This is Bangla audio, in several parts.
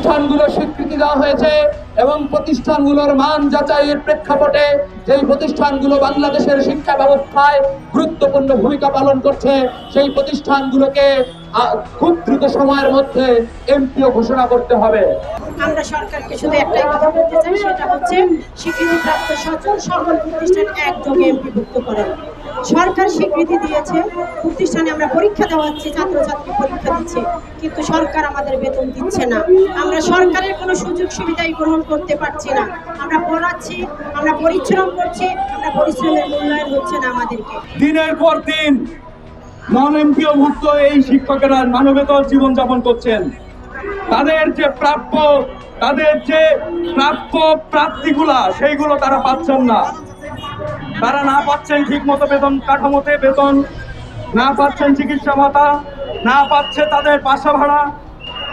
প্রতিষ্ঠানগুলো স্বীকৃতি দেওয়া হয়েছে এবং প্রতিষ্ঠানগুলোর মান যাচাইয়ের প্রেক্ষাপটে যেই প্রতিষ্ঠানগুলো বাংলাদেশের শিক্ষা ব্যবস্থায় গুরুত্বপূর্ণ ভূমিকা পালন করছে সেই প্রতিষ্ঠানগুলোকে খুব দ্রুত সময়ের মধ্যে এমপিও ঘোষণা করতে হবে। আমরা সরকারকে শুধু একটাই কথা বলতে চাই, সেটা হচ্ছে স্বীকৃতিপ্রাপ্ত সকল প্রতিষ্ঠান একযোগে এমপিভুক্ত করেন। সরকার স্বীকৃতি দিয়েছে, প্রতিষ্ঠানে আমরা পরীক্ষা দেওয়াচ্ছি, ছাত্রছাত্রী পরীক্ষা দিচ্ছে, কিন্তু সরকার আমাদের বেতন দিচ্ছে না। আমরা সরকারের কোনো সুযোগ সুবিধাই গ্রহণ করতে পারছি না। আমরা পড়াচ্ছি, আমরা পরিশ্রম করছি, আমরা পরিশ্রমের মূল্যায়ন হচ্ছে না আমাদেরকে। দিনের পর দিন নন এমপিওভুক্ত এই শিক্ষকেরা মানবেতর জীবনযাপন করছেন। তাদের যে প্রাপ্য প্রাপ্তিগুলা সেইগুলো তারা পাচ্ছেন না। তারা না পাচ্ছেন ঠিক মতো বেতন কাঠামোতে বেতন, না পাচ্ছেন চিকিৎসা ভাতা, না পাচ্ছে তাদের বাসা ভাড়া,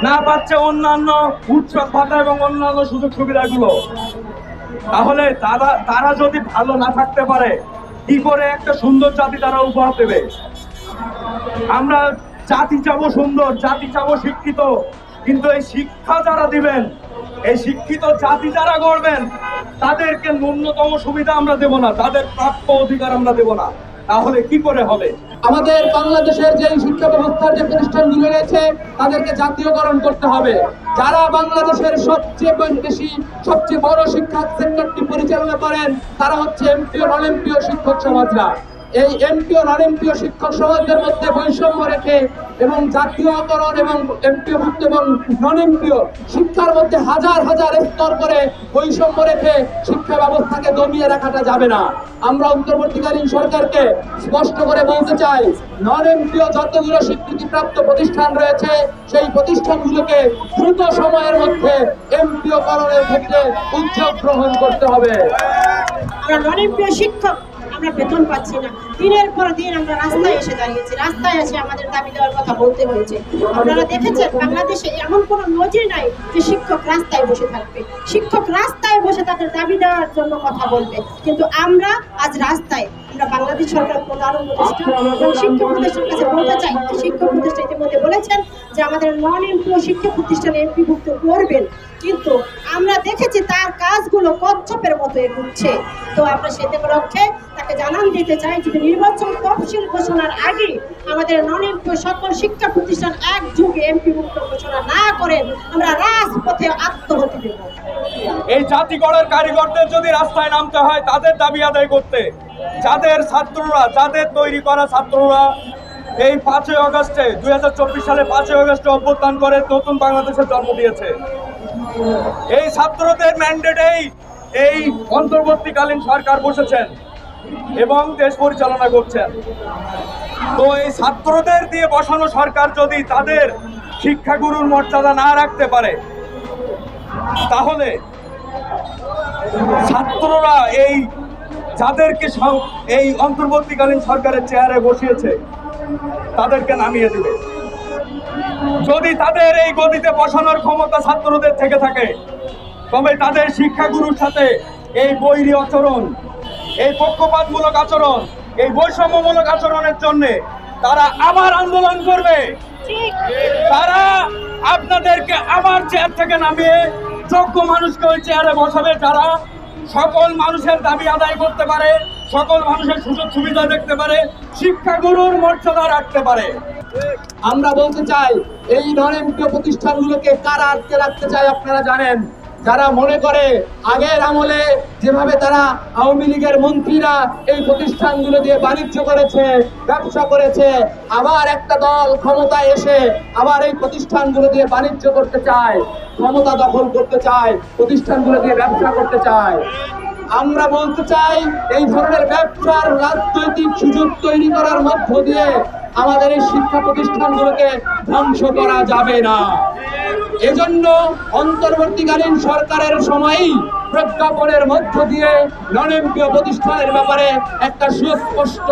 না পাচ্ছে অন্যান্য উৎসব ভাতা এবং অন্যান্য সুযোগ সুবিধাগুলো। তাহলে তারা যদি ভালো না থাকতে পারে কি করে একটা সুন্দর জাতি তারা উপহার দেবে? আমরা জাতি চাবো সুন্দর, জাতি চাবো শিক্ষিত, কিন্তু এই শিক্ষা যারা দিবেন, এই শিক্ষিত জাতি যারা গড়বেন, তাদেরকে ন্যূনতম সুবিধা আমরা দেব না, তাদের প্রাপ্য অধিকার আমরা দেব না। তাহলে কি করে হবে? আমাদের বাংলাদেশের যে শিক্ষা ব্যবস্থার যে প্রতিষ্ঠানগুলো রয়েছে তাদেরকে জাতীয়করণ করতে হবে। যারা বাংলাদেশের সবচেয়ে বড় শিক্ষা সেক্টরটি পরিচালনা করেন তারা হচ্ছে এমপিও নন এমপিও শিক্ষক সমাজরা। এই এমপিও নন এমপিও শিক্ষক সমাজের মধ্যে বৈষম্য রেখে এবং জাতীয়করণ এবং এমপিওভুক্ত এবং নন এমপিও শিক্ষার মধ্যে হাজার হাজার স্তর করে বৈষম্য রেখে শিক্ষা ব্যবস্থাকে দমিয়ে রাখাটা যাবে না। আমরা অন্তর্বর্তীকালীন সরকারকে স্পষ্ট করে বলতে চাই, নন এমপিও যতগুলো স্বীকৃতিপ্রাপ্ত প্রতিষ্ঠান রয়েছে সেই প্রতিষ্ঠানগুলোকে দ্রুত সময়ের মধ্যে এমপিওকরণের ক্ষেত্রে উদ্যোগ গ্রহণ করতে হবে। আমরা নন এমপিও শিক্ষক আমরা বেতন পাচ্ছি না, দিনের পর দিন আমরা রাস্তায় এসে দাঁড়িয়েছি, রাস্তায় এসে আমাদের দাবি দেওয়ার কথা বলতে হয়েছে। আপনারা দেখেছেন বাংলাদেশে এমন কোনো নজির নাই যে শিক্ষক রাস্তায় বসে থাকবে। শিক্ষক রাস্তায় বসে তাদের দাবি দেওয়ার জন্য কথা বলবে, কিন্তু আমরা আজ রাস্তায়। আমরা বাংলাদেশ সরকার প্রধান উপদেষ্টা এবং শিক্ষা প্রতিষ্ঠানের কাছে বলতে চাই, শিক্ষা প্রতিষ্ঠান ইতিমধ্যে বলেছেন যে আমাদের নন এমপিও শিক্ষা প্রতিষ্ঠানে এমপিভুক্ত করবেন, কিন্তু আমরা দেখেছি তার কাজগুলো কচ্ছপের মতো এগুচ্ছে। তো আমরা সেতে লক্ষ্যে তাকে জানান দিতে চাই, যদি নির্বাচন তফসিল ঘোষণার আগে আমাদের নন এমপিও সকল শিক্ষা প্রতিষ্ঠান একযোগে এমপিভুক্ত ঘোষণা না করেন আমরা রাজপথে আত্মহত্যা দেব। এই জাতি গড়ার কারিগরদের যদি রাস্তায় নামতে হয় তাদের দাবি আদায় করতে, যাদের তৈরি করা ছাত্ররা এই 5ই আগস্টে 2024 সালে 5ই আগস্টে অভ্যুত্থান করে নতুন বাংলাদেশের জন্ম দিয়েছে, এই ছাত্রদের ম্যান্ডেটেই এই অন্তর্বর্তীকালীন সরকার বসেছেন এবং দেশ পরিচালনা করছেন। তো এই ছাত্রদের দিয়ে বসানো সরকার যদি তাদের শিক্ষাগুরুর মর্যাদা না রাখতে পারে, তাহলে ছাত্ররা এই যাদেরকে এই অন্তর্বর্তীকালীন সরকারের চেয়ারে বসিয়েছে তাদেরকে নামিয়ে দেবে। যদি তাদের এই গদিতে বসানোর ক্ষমতা ছাত্রদের থেকে থাকে, তবে তাদের শিক্ষাগুরুর সাথে এই বৈরী আচরণ, এই পক্ষপাতমূলক আচরণ, এই বৈষম্যমূলক আচরণের জন্য তারা আবার আন্দোলন করবে। তারা আপনাদেরকে আবার চেয়ার থেকে নামিয়ে যোগ্য মানুষকে ওই চেয়ারে বসাবে, যারা সকল মানুষের দাবি আদায় করতে পারে, সকল মানুষের সুযোগ সুবিধা দেখতে পারে, শিক্ষাগুরুর মর্যাদা রাখতে পারে। আমরা বলতে চাই, এই নন এমপিও প্রতিষ্ঠানগুলোকে কারা আটকে রাখতে চায় আপনারা জানেন। যারা মনে করে আগের আমলে যেভাবে তারা আওয়ামী লীগের মন্ত্রীরা এই প্রতিষ্ঠানগুলো দিয়ে বাণিজ্য করেছে, ব্যবসা করেছে, আবার একটা দল ক্ষমতায় এসে আবার এই প্রতিষ্ঠানগুলো দিয়ে বাণিজ্য করতে চায়, ক্ষমতা দখল করতে চায়, প্রতিষ্ঠানগুলো দিয়ে ব্যবসা করতে চায়। আমরা বলতে চাই, এই ধরনের ব্যবসার রাজনৈতিক সুযোগ তৈরি করার মধ্য দিয়ে আমাদের এই শিক্ষা প্রতিষ্ঠানগুলোকে ধ্বংস করা যাবে না। এজন্য অন্তর্বর্তীকালীন সরকারের সময়ই প্রজ্ঞাপনের মধ্য দিয়ে নন এমপিও প্রতিষ্ঠানের ব্যাপারে একটা সুস্পষ্ট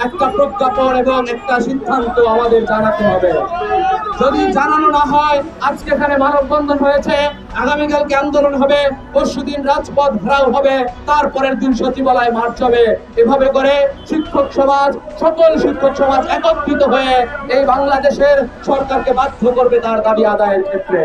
একটা প্রজ্ঞাপন এবং একটা সিদ্ধান্ত আমাদের জানাতে হবে। যদি জানানো না হয়, আজকে এখানে মানববন্ধন হয়েছে, আগামীকালকে আন্দোলন হবে, পরশুদিন রাজপথ ঘেরাও হবে, তারপরের দিন সচিবালয় মার্চ হবে। এভাবে করে শিক্ষক সমাজ, সকল শিক্ষক সমাজ একত্রিত হয়ে এই বাংলাদেশের সরকারকে বাধ্য করবে তার দাবি আদায়ের ক্ষেত্রে।